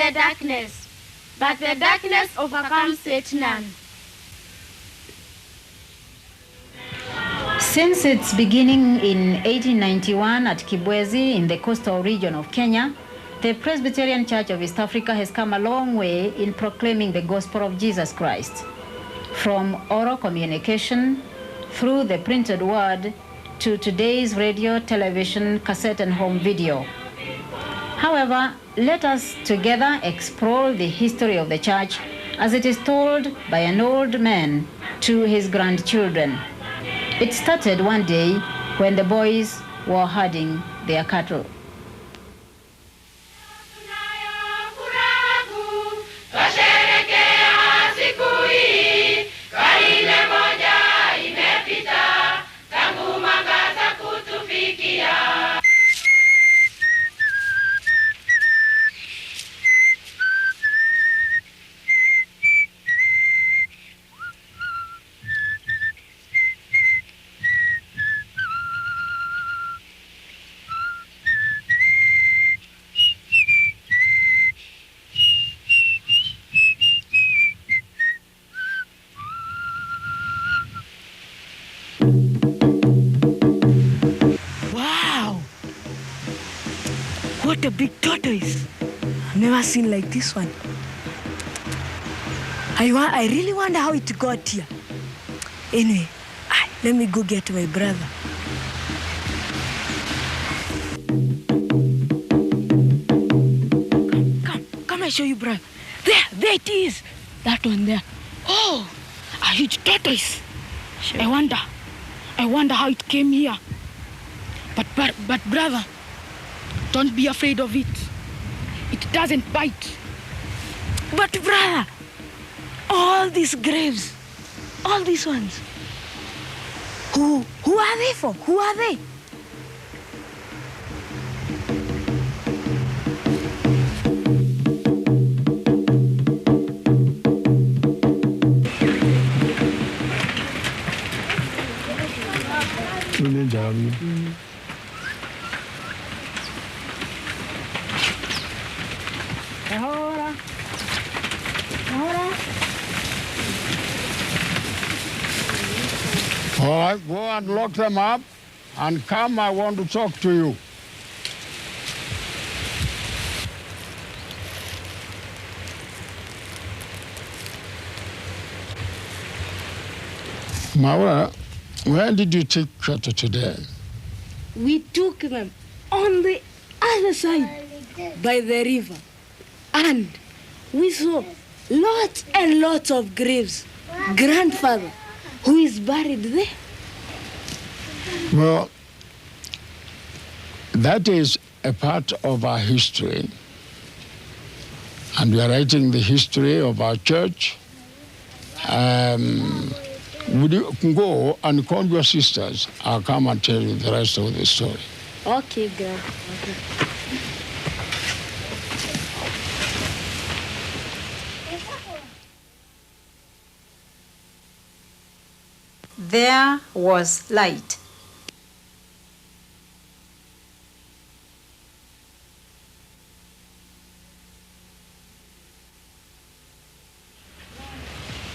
the darkness, but the darkness overcomes it none. Since its beginning in 1891 at Kibwezi in the coastal region of Kenya, the Presbyterian Church of East Africa has come a long way in proclaiming the gospel of Jesus Christ. From oral communication, through the printed word, to today's radio, television, cassette, and home video. However, let us together explore the history of the church as it is told by an old man to his grandchildren. It started one day when the boys were herding their cattle. What a big tortoise. I've never seen like this one. I really wonder how it got here. Anyway, let me go get my brother. Come, I show you, brother. There it is. That one there. Oh, a huge tortoise. Sure. I wonder how it came here. But brother, don't be afraid of it. It doesn't bite. But brother, all these graves, all these ones, who are they for? Who are they? All right, go and lock them up and come, I want to talk to you. Maura, where did you take cattle today? We took them on the other side by the river. And we saw lots and lots of graves. Grandfather, who is buried there? Well, that is a part of our history. And we are writing the history of our church. Would you go and call your sisters? I'll come and tell you the rest of the story. Okay, girl. Okay. There was light.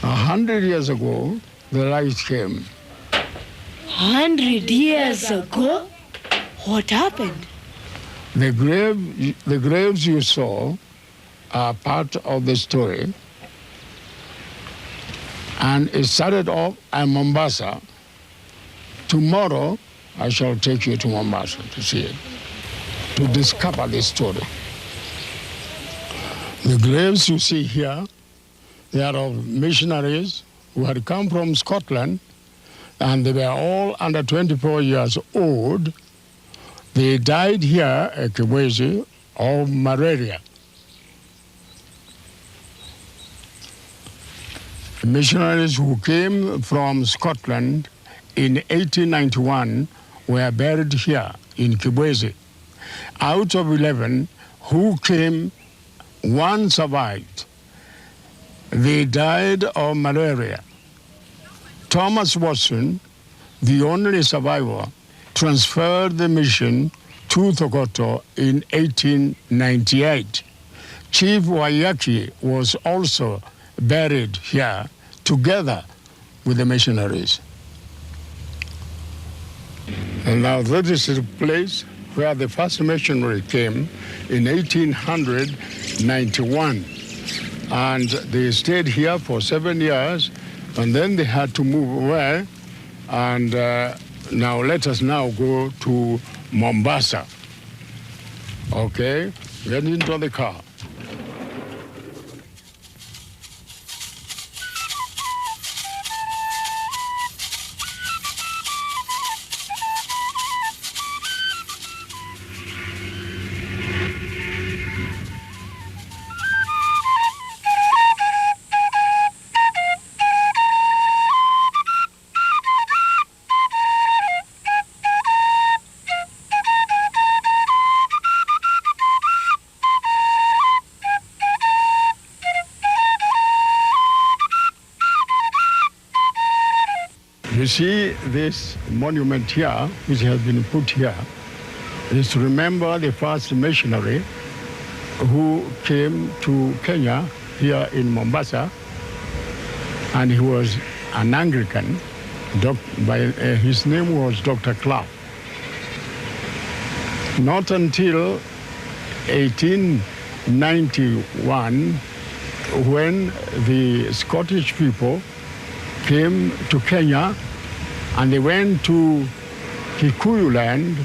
A 100 years ago, the light came. 100 years ago? What happened? The graves you saw are part of the story. And it started off at Mombasa. Tomorrow, I shall take you to Mombasa to see it, to discover this story. The graves you see here, they are of missionaries who had come from Scotland, and they were all under 24 years old. They died here at Kibwezi of malaria. Missionaries who came from Scotland in 1891 were buried here in Kibwezi. Out of 11 who came, one survived. They died of malaria. Thomas Watson, the only survivor, transferred the mission to Thokoto in 1898. Chief Wayaki was also buried here together with the missionaries. And now this is the place where the first missionary came in 1891. And they stayed here for 7 years, and then they had to move away. And now let us now go to Mombasa. Okay, get into the car. You see this monument here, which has been put here, is to remember the first missionary who came to Kenya here in Mombasa, and he was an Anglican. His name was Dr. Clough. Not until 1891, when the Scottish people came to Kenya, and they went to Kikuyu land,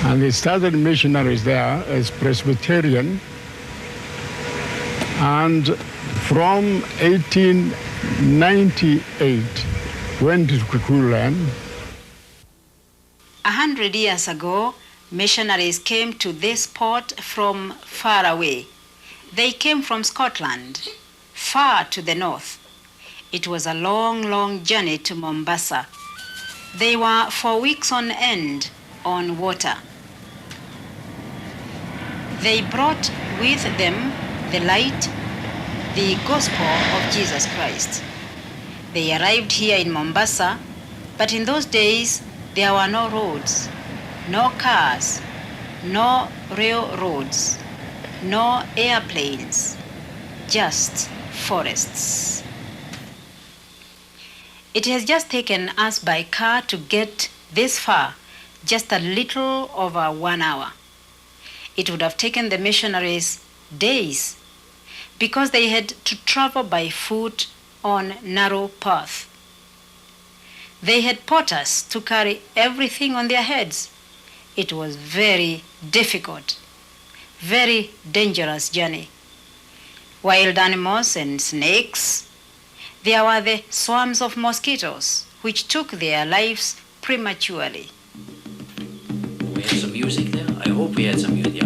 and they started missionaries there as Presbyterian. And from 1898, went to Kikuyu land. 100 years ago, missionaries came to this spot from far away. They came from Scotland, far to the north. It was a long, long journey to Mombasa. They were for weeks on end on water. They brought with them the light, the gospel of Jesus Christ. They arrived here in Mombasa, but in those days there were no roads, no cars, no railroads, no airplanes, just forests. It has just taken us by car to get this far, just a little over 1 hour. It would have taken the missionaries days because they had to travel by foot on narrow path. They had porters to carry everything on their heads. It was very difficult, very dangerous journey. Wild animals and snakes. There were the swarms of mosquitoes, which took their lives prematurely. We had some music there? I hope we had some music, yes.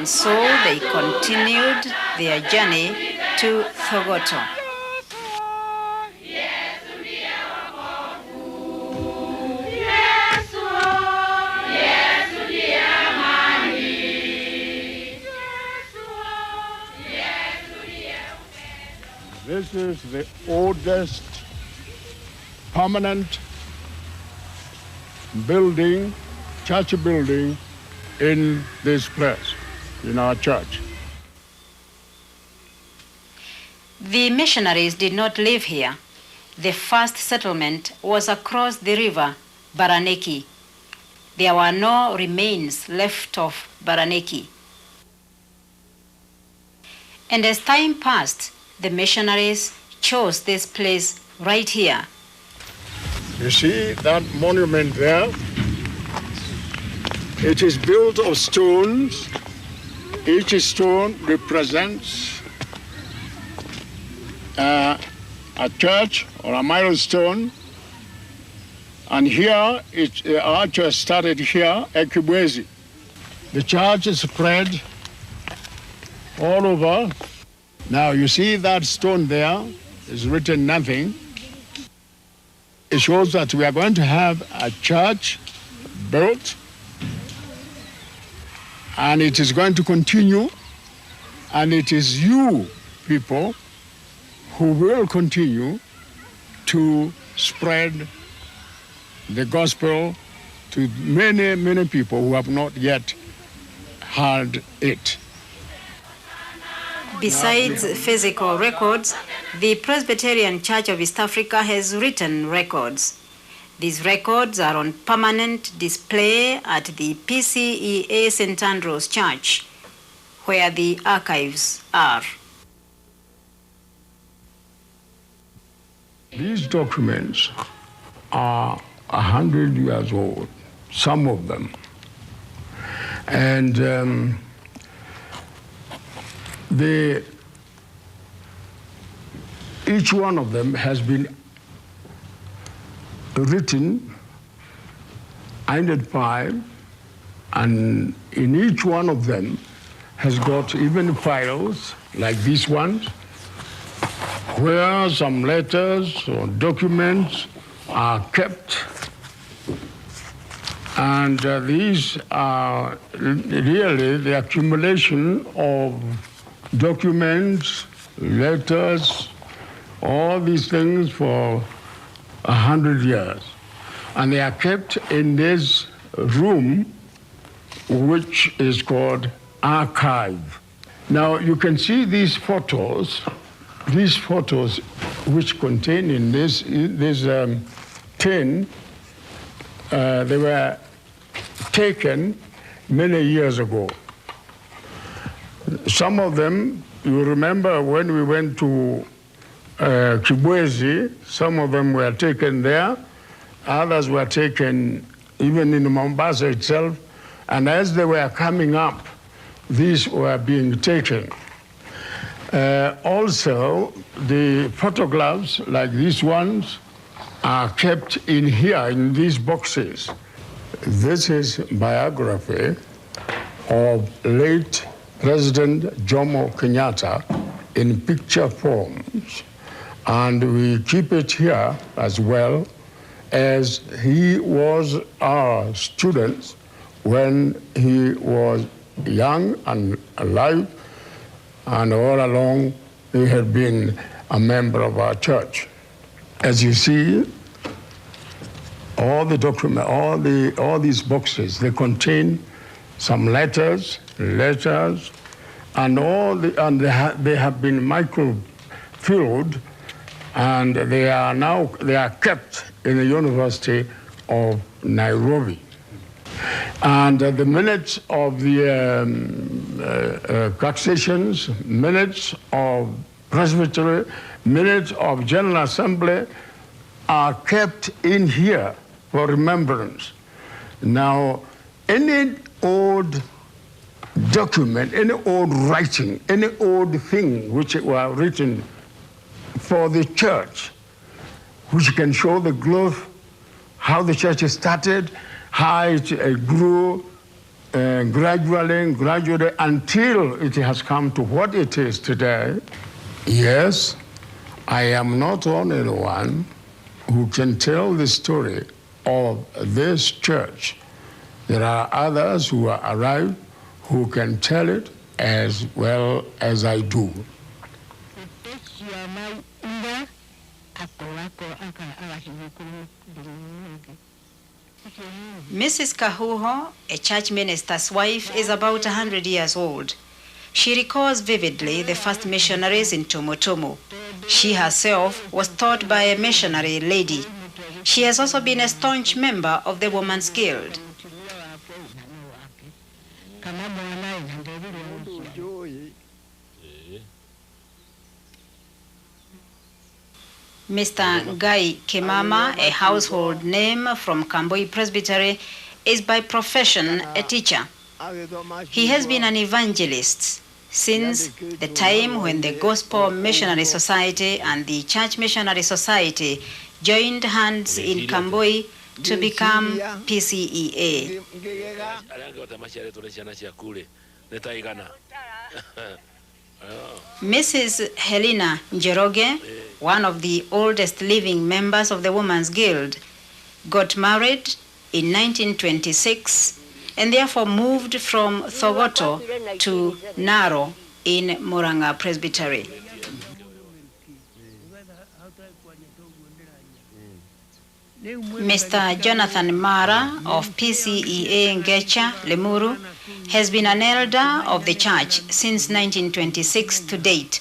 And so they continued their journey to Thogoto. This is the oldest permanent building, church building in this place, in our church. The missionaries did not live here. The first settlement was across the river, Baraneki. There were no remains left of Baraneki. And as time passed, the missionaries chose this place right here. You see that monument there? It is built of stones. Each stone represents a church or a milestone. And here, our church started here at Kibwezi. The church is spread all over. Now you see that stone there is written nothing. It shows that we are going to have a church built, and it is going to continue, and it is you people who will continue to spread the gospel to many, many people who have not yet heard it. Besides physical records, the Presbyterian Church of East Africa has written records. These records are on permanent display at the PCEA Centennial Church, where the archives are. These documents are 100 years old, some of them. And each one of them has been written, identified, and in each one of them has got even files like these ones, where some letters or documents are kept. And these are really the accumulation of documents, letters, all these things for 100 years. And they are kept in this room, which is called archive. Now you can see these photos which contain in this tin, they were taken many years ago. Some of them, you remember when we went to Kibwezi, some of them were taken there, others were taken even in Mombasa itself, and as they were coming up, these were being taken. Also, the photographs like these ones are kept in here, in these boxes. This is biography of late President Jomo Kenyatta in picture forms. And we keep it here as well, as he was our student when he was young and alive, and all along he had been a member of our church. As you see, all the documents, all these boxes, they contain some letters, and they have been microfilmed, and they are kept in the University of Nairobi. And the minutes of the taxations, minutes of presbytery, minutes of General Assembly are kept in here for remembrance. Now, any old document, any old writing, any old thing which were written for the church, which can show the growth, how the church started, how it grew, gradually, until it has come to what it is today. Yes, I am not only one who can tell the story of this church. There are others who are arrived who can tell it as well as I do. Mrs. Kahuho, a church minister's wife, is about 100 years old. She recalls vividly the first missionaries in Tomotomo. She herself was taught by a missionary lady. She has also been a staunch member of the Women's Guild. Mr. Guy Kimama, a household name from Kamboi Presbytery, is by profession a teacher. He has been an evangelist since the time when the Gospel Missionary Society and the Church Missionary Society joined hands in Kamboi to become PCEA. Mrs. Helena Njoroge, one of the oldest living members of the Women's Guild, got married in 1926 and therefore moved from Thogoto to Naro in Muranga Presbytery. Mr. Jonathan Mara of PCEA Ngecha, Lemuru, has been an elder of the church since 1926 to date.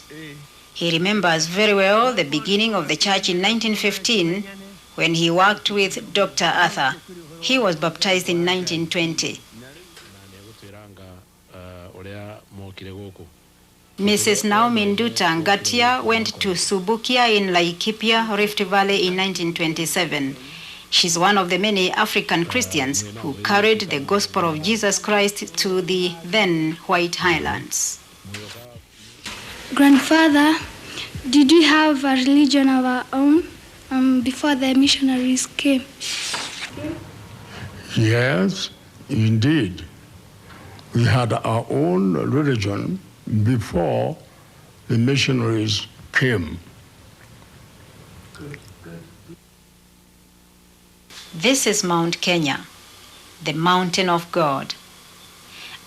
He remembers very well the beginning of the church in 1915 when he worked with Dr. Arthur. He was baptized in 1920. Mrs. Naomi Nduta Ngatia went to Subukia in Laikipia, Rift Valley in 1927. She's one of the many African Christians who carried the gospel of Jesus Christ to the then White Highlands. Grandfather, did we have a religion of our own before the missionaries came? Yes, indeed. We had our own religion before the missionaries came. This is Mount Kenya, the mountain of God.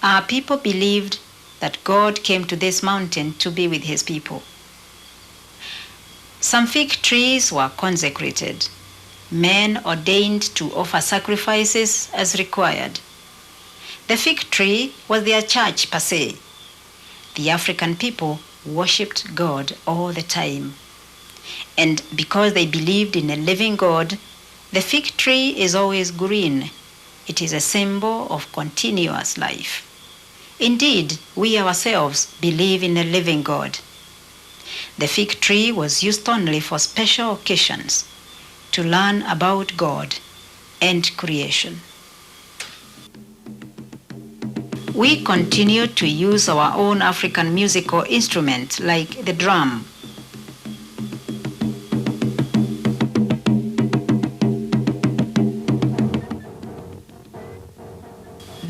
Our people believed that God came to this mountain to be with his people. Some fig trees were consecrated. Men ordained to offer sacrifices as required. The fig tree was their church per se. The African people worshipped God all the time. And because they believed in a living God, the fig tree is always green. It is a symbol of continuous life. Indeed, we ourselves believe in a living God. The fig tree was used only for special occasions, to learn about God and creation. We continue to use our own African musical instrument like the drum.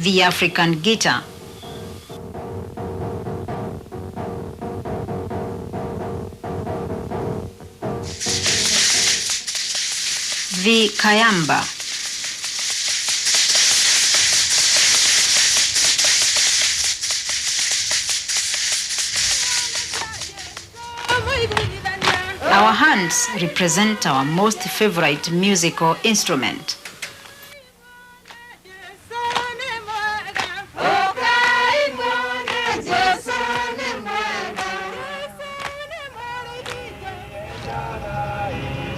The African guitar. The kayamba. Our hands represent our most favorite musical instrument.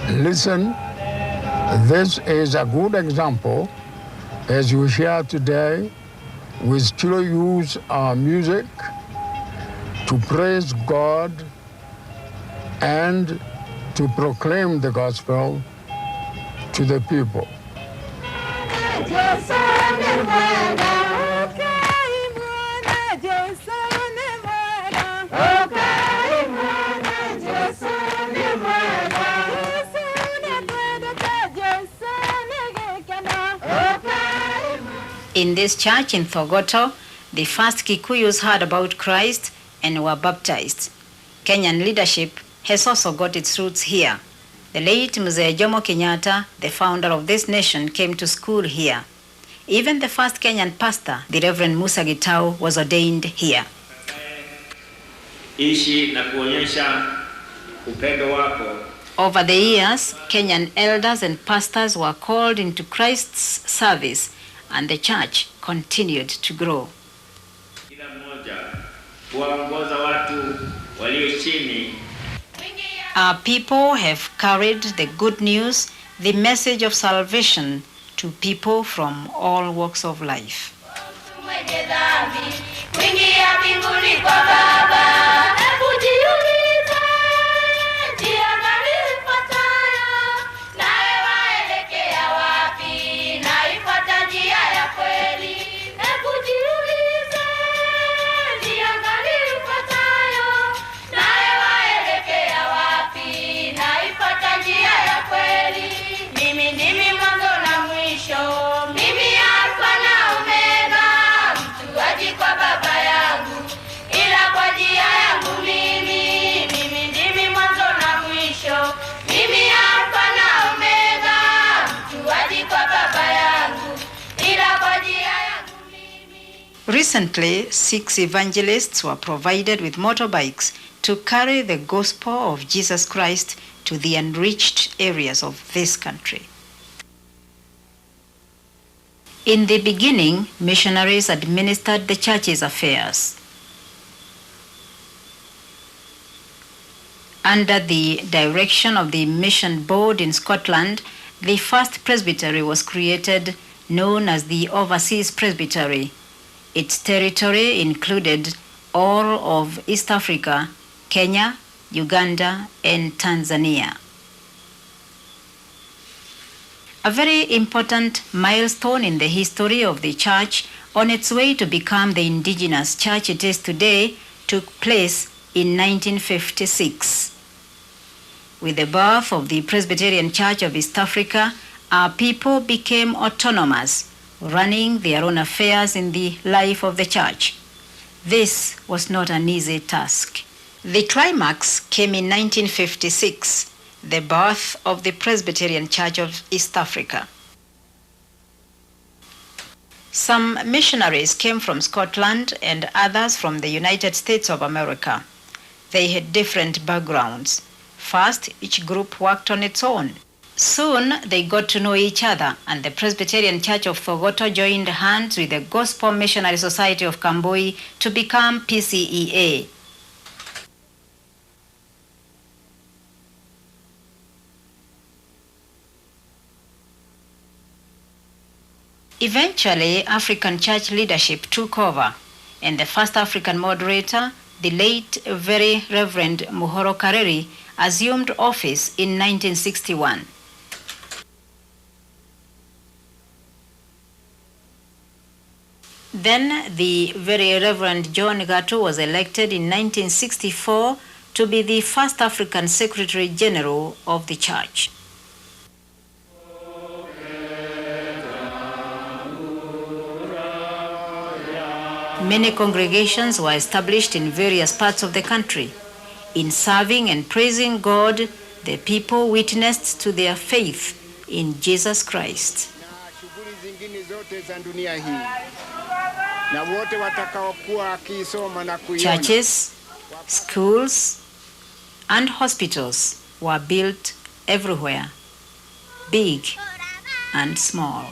Listen, this is a good example. As you hear today, we still use our music to praise God and to proclaim the gospel to the people. In this church in Thogoto, the first Kikuyus heard about Christ and were baptized. Kenyan leadership has also got its roots here. The late Mzee Jomo Kenyatta, the founder of this nation, came to school here. Even the first Kenyan pastor, the Reverend Musa Gitau, was ordained here. Ishi na kuonyesha upendo wako. Over the years, Kenyan elders and pastors were called into Christ's service, and the church continued to grow. Kila mmoja kuwaongoza watu walio chini. Our people have carried the good news, the message of salvation, to people from all walks of life. Recently, 6 evangelists were provided with motorbikes to carry the gospel of Jesus Christ to the unreached areas of this country. In the beginning, missionaries administered the church's affairs. Under the direction of the Mission Board in Scotland, the first presbytery was created, known as the Overseas Presbytery. Its territory included all of East Africa, Kenya, Uganda, and Tanzania. A very important milestone in the history of the church, on its way to become the indigenous church it is today, took place in 1956. With the birth of the Presbyterian Church of East Africa, our people became autonomous, running their own affairs in the life of the church. This was not an easy task. The climax came in 1956, the birth of the Presbyterian Church of East Africa. Some missionaries came from Scotland and others from the United States of America. They had different backgrounds. First, each group worked on its own. Soon, they got to know each other, and the Presbyterian Church of Thogoto joined hands with the Gospel Missionary Society of Kamboi to become PCEA. Eventually, African church leadership took over, and the first African moderator, the late Very Reverend Muhoro Kareri, assumed office in 1961. Then the Very Reverend John Gatu was elected in 1964 to be the first African Secretary General of the church. Many congregations were established in various parts of the country. In serving and praising God, the people witnessed to their faith in Jesus Christ. Churches, schools, and hospitals were built everywhere, big and small.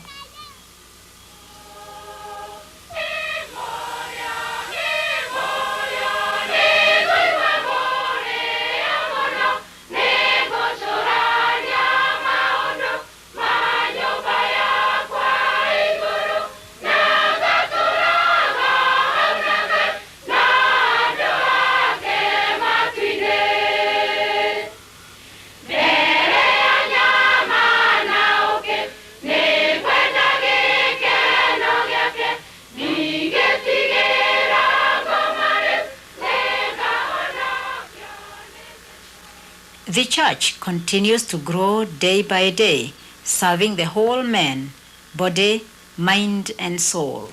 The church continues to grow day by day, serving the whole man, body, mind and soul.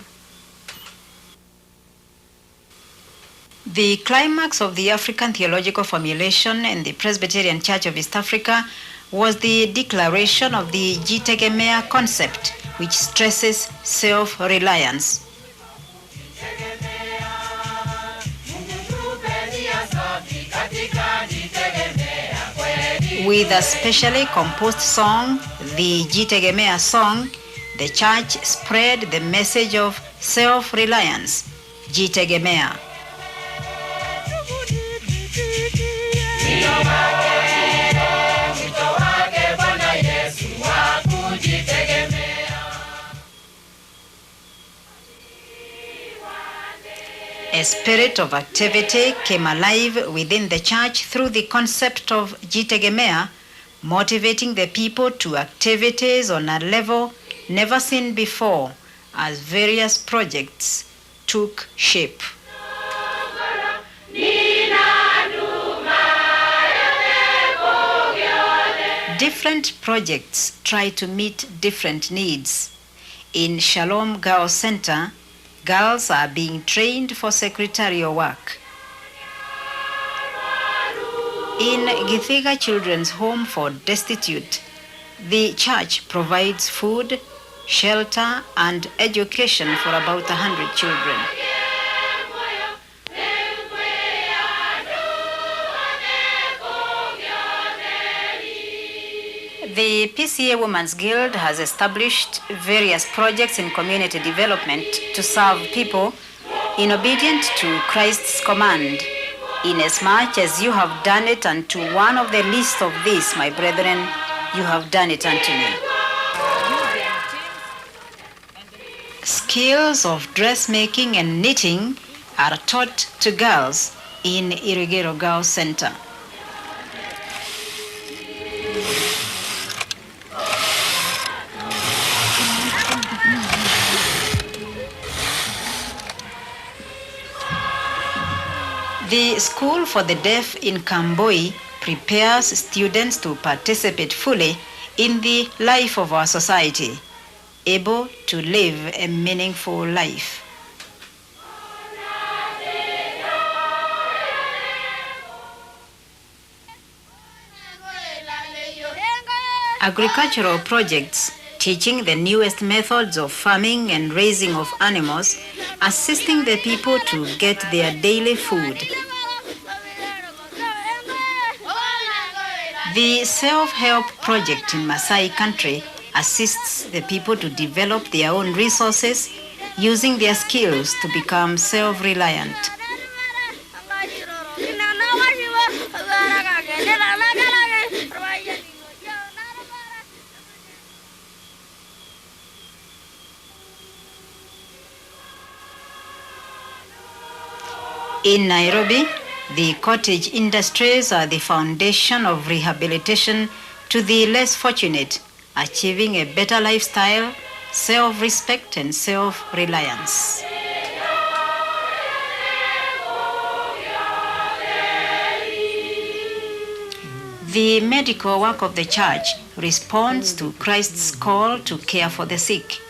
The climax of the African theological formulation in the Presbyterian Church of East Africa was the declaration of the Jitegemea concept, which stresses self-reliance. With a specially composed song, the Jitegemea song, the church spread the message of self-reliance, Jitegemea. A spirit of activity came alive within the church through the concept of Jitegemea, motivating the people to activities on a level never seen before as various projects took shape. Different projects try to meet different needs. In Shalom Girls Center, girls are being trained for secretarial work. In Githiga Children's Home for Destitute, the church provides food, shelter, and education for about 100 children. The PCEA Women's Guild has established various projects in community development to serve people in obedience to Christ's command. Inasmuch as you have done it unto one of the least of these, my brethren, you have done it unto me. Skills of dressmaking and knitting are taught to girls in Irigero Girls Center. The School for the Deaf in Kamboi prepares students to participate fully in the life of our society, able to live a meaningful life. Agricultural projects teaching the newest methods of farming and raising of animals, assisting the people to get their daily food. The self-help project in Maasai country assists the people to develop their own resources, using their skills to become self-reliant. In Nairobi, the cottage industries are the foundation of rehabilitation to the less fortunate, achieving a better lifestyle, self-respect, and self-reliance. The medical work of the church responds to Christ's call to care for the sick.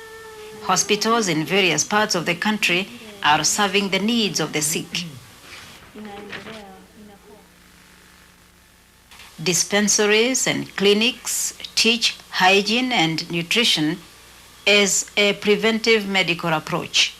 Hospitals in various parts of the country are serving the needs of the sick. Dispensaries and clinics teach hygiene and nutrition as a preventive medical approach.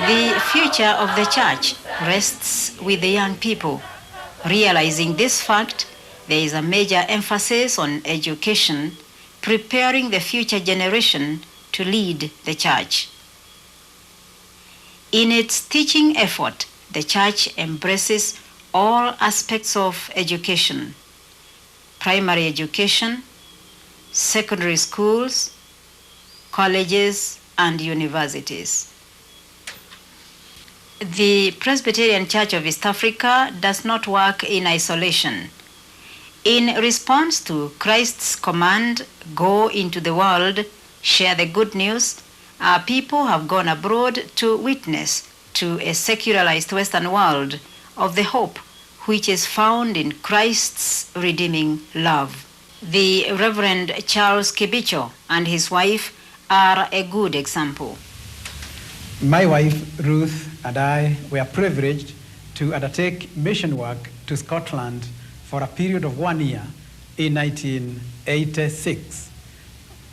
The future of the church rests with the young people. Realizing this fact, there is a major emphasis on education, preparing the future generation to lead the church. In its teaching effort, the church embraces all aspects of education: primary education, secondary schools, colleges, and universities. The Presbyterian Church of East Africa does not work in isolation. In response to Christ's command, "Go into the world, share the good news," our people have gone abroad to witness to a secularized Western world of the hope which is found in Christ's redeeming love. The Reverend Charles Kibicho and his wife are a good example. My wife, Ruth, and I were privileged to undertake mission work to Scotland for a period of 1 year in 1986,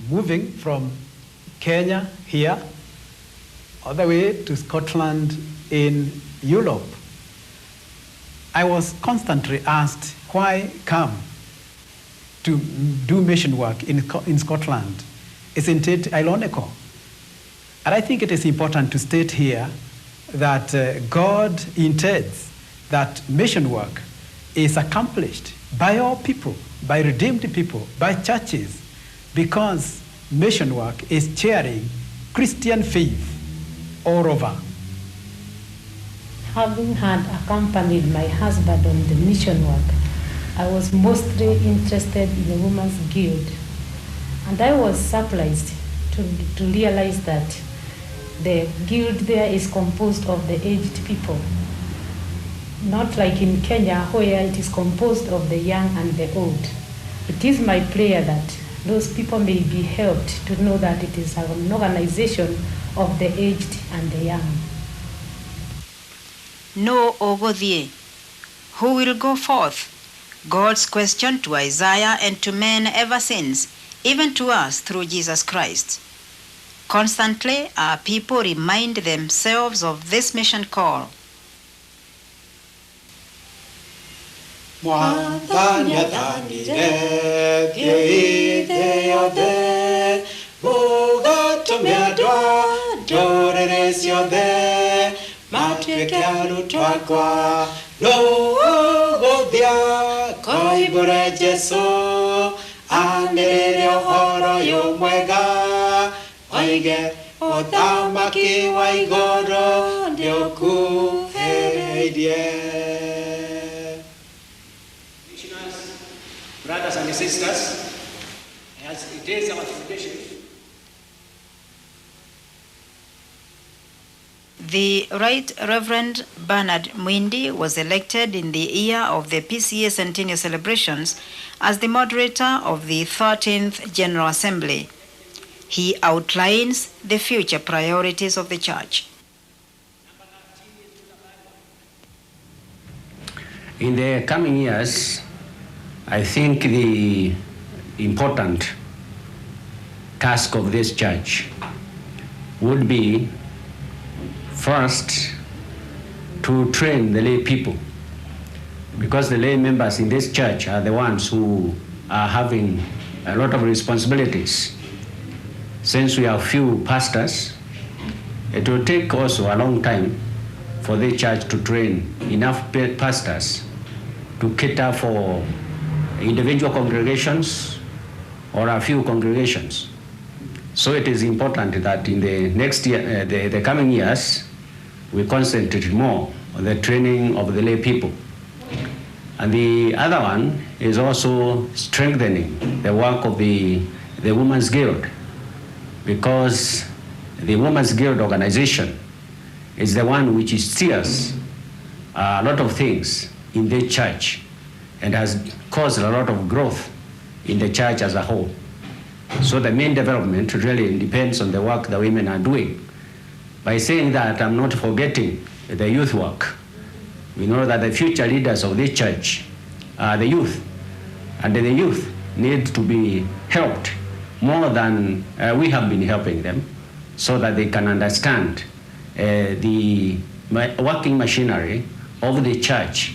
moving from Kenya here all the way to Scotland in Europe. I was constantly asked, why come to do mission work in Scotland? Isn't it ironical? And I think it is important to state here that God intends that mission work is accomplished by all people, by redeemed people, by churches, because mission work is sharing Christian faith all over. Having had accompanied my husband on the mission work, I was mostly interested in the Women's Guild. And I was surprised to realize that the guild there is composed of the aged people. Not like in Kenya, where it is composed of the young and the old. It is my prayer that those people may be helped to know that it is an organization of the aged and the young. No Ogodhie, who will go forth? God's question to Isaiah and to men ever since, even to us through Jesus Christ. Constantly, our people remind themselves of this mission call. Brothers and sisters, as it is our tradition. The Right Reverend Bernard Mwindi was elected in the year of the PCEA Centennial celebrations as the moderator of the 13th General Assembly. He outlines the future priorities of the church. In the coming years, I think the important task of this church would be first to train the lay people, because the lay members in this church are the ones who are having a lot of responsibilities. Since we have few pastors, it will take also a long time for the church to train enough pastors to cater for individual congregations or a few congregations. So it is important that in the next year, the coming years, we concentrate more on the training of the lay people. And the other one is also strengthening the work of the Women's Guild, because the Women's Guild organization is the one which steers a lot of things in the church and has caused a lot of growth in the church as a whole. So the main development really depends on the work the women are doing. By saying that, I'm not forgetting the youth work. We know that the future leaders of this church are the youth, and the youth need to be helped more than we have been helping them, so that they can understand the working machinery of the church.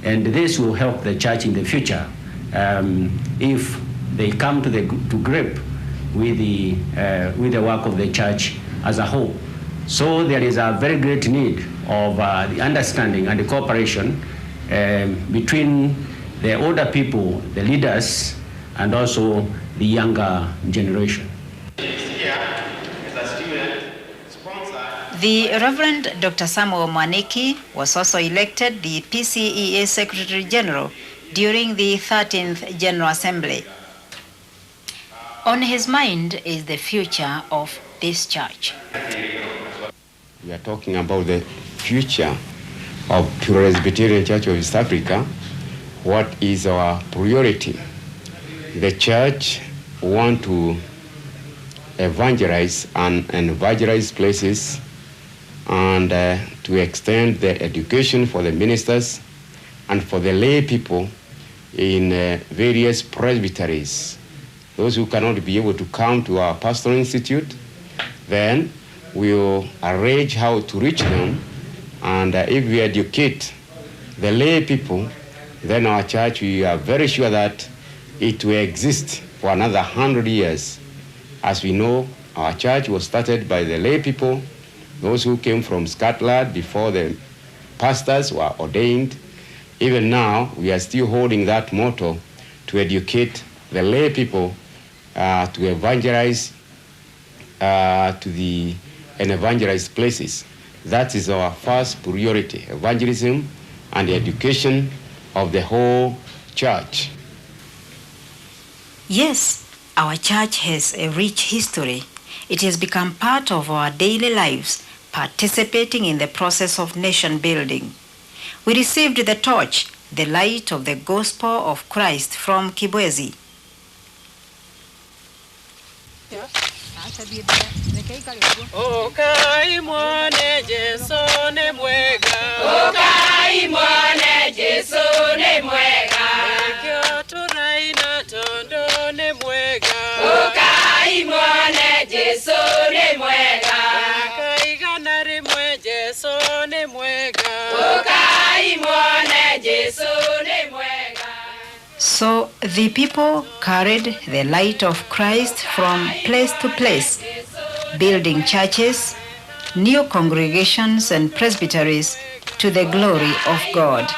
And this will help the church in the future if they come to grip with the work of the church as a whole. So there is a very great need of the understanding and the cooperation between the older people, the leaders, and also the younger generation. The Reverend Dr. Samuel Mwaniki was also elected the PCEA Secretary General during the 13th General Assembly. On his mind is the future of this church. We are talking about the future of Presbyterian Church of East Africa. What is our priority? The church wants to evangelize and evangelize places and to extend the education for the ministers and for the lay people in various presbyteries. Those who cannot be able to come to our pastoral institute, then we'll arrange how to reach them, and if we educate the lay people, then our church, we are very sure that it will exist for another 100 years. As we know, our church was started by the lay people, those who came from Scotland before the pastors were ordained. Even now, we are still holding that motto to educate the lay people to evangelize and evangelize places. That is our first priority, evangelism and the education of the whole church. Yes, our church has a rich history. It has become part of our daily lives, participating in the process of nation building. We received the torch, the light of the gospel of Christ from Kibwezi. Okai mwane Jesu ne mwega. Okai mwane Jesu ne mwega. Ekyo turaina tondo ne mwega. Okai mwane Jesu ne mwega. Okai ganari mwe Jesu ne mwega. Okai mwane Jesu ne mwega. So the people carried the light of Christ from place to place, building churches, new congregations and presbyteries to the glory of God.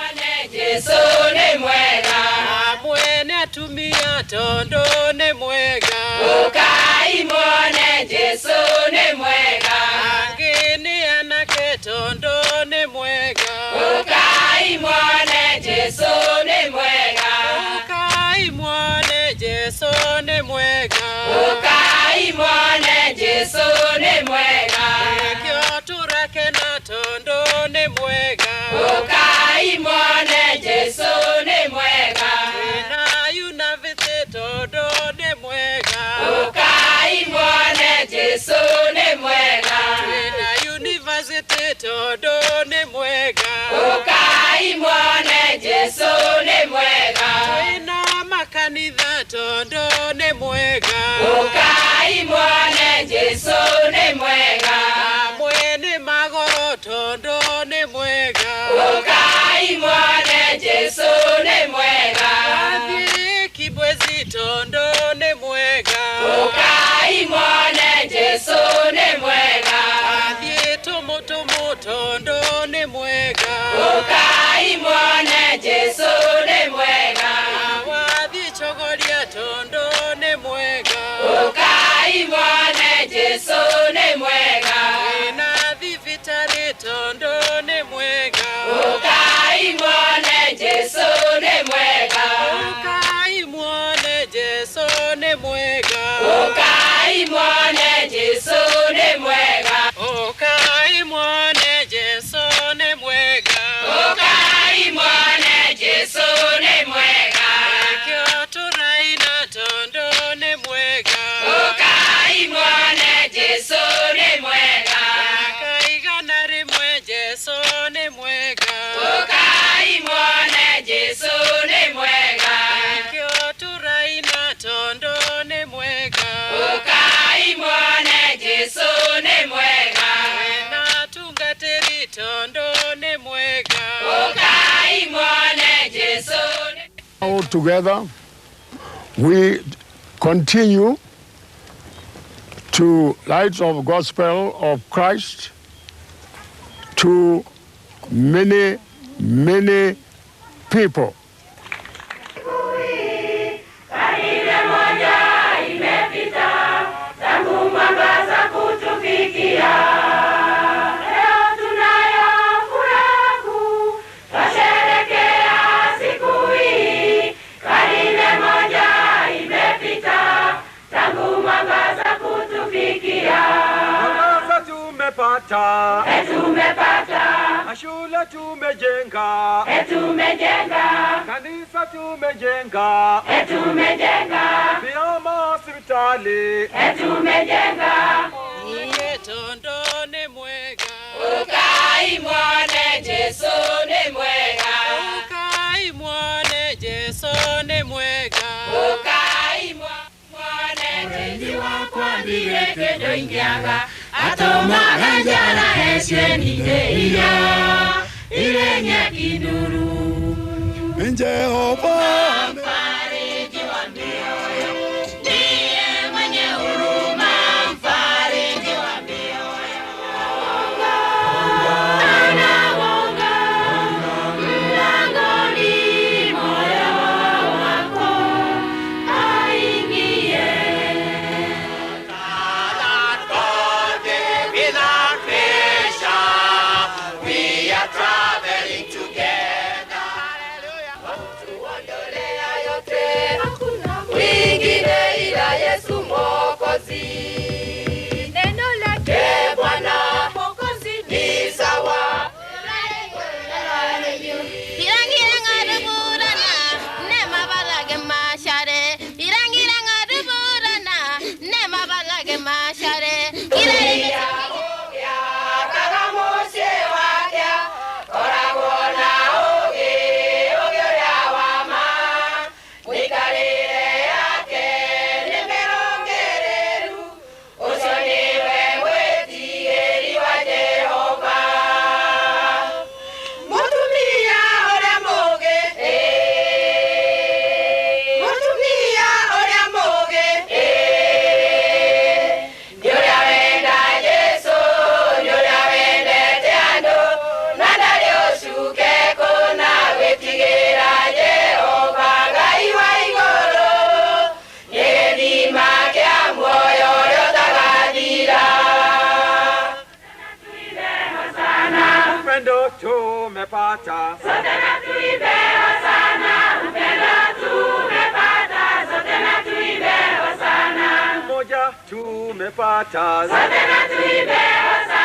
Okai mwane Jesu ne mwega. Ekyo turake na tondo ne mwega. Okai mwane Jesu ne mwega. Ina yunavite tondo ne mwega. Okai mwane Jesu ne mwega. Ina university tondo ne mwega. Okai mwane Jesu ne mwega. Ina makanitha tondo ne mwega. Okai mwane Jesu ne mwega. Mwene magoro tondo ne mwega. Okai mwane Jesu ne mwega. Wadhi Kibwezi tondo ne mwega. Okai mwane Jesu ne mwega. Wadhi Tumutumu tondo ne mwega. Okai mwane Jesu ne mwega. Wadhi Chogoria tondo ne mwega. Okai mwane Jesu ne mwega. Ina vivitari tondo ne mwega. Okai mwane Jesu ne mwega. Okai mwane Jesu ne mwega. Okai mwane Jesu ne mwega. Okai mwane Jesu ne mwega. Okai mwane Jesu ne mwega. Ekyo turaina tondo ne mwega. Okai mwane Jesu ne mwega. Okai ganari mwe Jesu ne mwega. Okai mwane Jesu ne mwega. Ekyo turaina tondo ne mwega. Okai mwane Jesu ne mwega. Na tungateri tondo ne mwega. Okai mwane Jesu ne. All together, we continue to light of gospel of Christ to many, many people. Shule tumejenga, kanisa tumejenga, vyama hospitali, Iye tondo ni mwega, Ukai mwane Jesu ni mwega, Ukai mwane Jesu ni mwega, Ukai mwane Jesu wakwa ndiye kendo ingianga, atoma ganjara hesye ni heiya, ilenye kinduru. Jehova mfariji wa mioyo, ndiye mwenye huruma, mfariji wa mioyo. Anawonga mlangoni moyo wako aingie. Cannot go without pressure. We are traveling together. Wingine ila Yesu Mwokozi, neno lake Bwana Mwokozi ni sawa. Irangira ngaruburana nema balage mashare, irangira ngaruburana nema balage mashare. Irangira ogya kagamose wakya korabona ogyo yawama nikarire yake nimerongereru usoniwe mwetieri wa Jehova mutumia oria moge nyoria wenda Jesu nyoria wendete andu nandarioshuke kuna gwitigira Jehova Ngai wa iguru githima kia muoyo riotagathira. upendo tumepata, Sote na tuimbe hosana, upendo tumepata. Sote na tuimbe hosana, umoja tumepata, sote na tuimbe hosana.